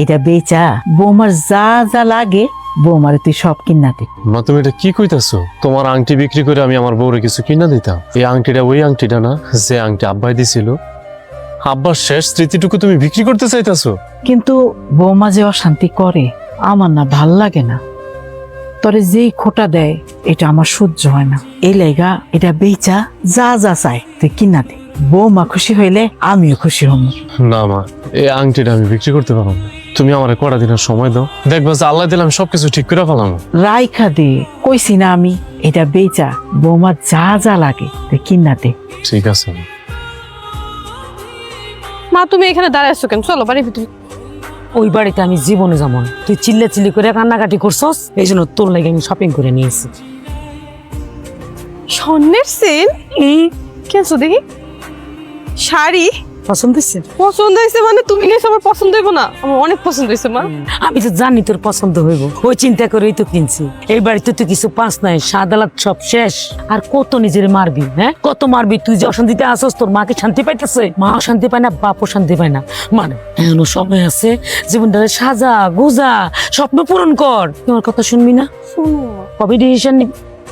এটা বেচা বৌমার যা যা লাগে বৌমারে তুই সব কিনা দে। মা তুমি এটা কি কইতাছো? তোমার আংটি বিক্রি করে আমি আমার বউরে কিছু কিনা দিতাম? এই আংটিটা ওই আংটিটা না যে আংটি আব্বাই দিছিল? আব্বার শেষ স্মৃতিটুকু তুমি বিক্রি করতে চাইতাছো? কিন্তু বৌমা যে অশান্তি করে আমার না ভাল লাগে না। তরে যেই খোটা দেয় এটা আমার সহ্য হয় না। এই লাইগা এটা বেচা যা যা চায় তুই কিনা দে। বৌমা খুশি হইলে আমিও খুশি হব। না মা, এই আংটিটা আমি বিক্রি করতে পারবো না। তুমি আমার কটা দিনের সময় দাও, দেখবা যে আল্লাহ দিলে আমি সবকিছু ঠিক করে ফেলাম। রাইখা দে, কইছি না আমি এটা বেচা বৌমার যা যা লাগে তুই কিনা দে। ঠিক আছে মা। মা তুমি এখানে দাঁড়ায় আছো কেন? চলো বাড়ির ভিতরে। ওই বাড়িতে আমি জীবনে যাবো না। তুই চিল্লি করে কান্নাকাটি করছস, এই জন্য তোর লাগে আমি শপিং করে নিয়েছি। স্বর্ণের সেন কেনছো দেখি? শাড়ি পছন্দ হয়েছে? পছন্দ হয়েছে মানে তুমি নিয়েছো, আমার পছন্দ হইব না? আমার অনেক পছন্দ হয়েছে মা। আমি তো জানি তোর পছন্দ হইব, ওই চিন্তা করেই তো কিনছি। এই বাড়িতে তুই কিছু পাস নাই, সাদালাত সব শেষ। আর কত নিজের মারবি? হ্যাঁ কত মারবি? তুই যে অশান্তিতে আসস, তোর মাকে শান্তি পাইতেছে? মা শান্তি পায় না, বাপও শান্তি পায় না। মানে এখনো সময় আছে, জীবনটারে সাজা গুজা, স্বপ্ন পূরণ কর। তোমার কথা শুনবি না? কবে ডিসিশন নিবি?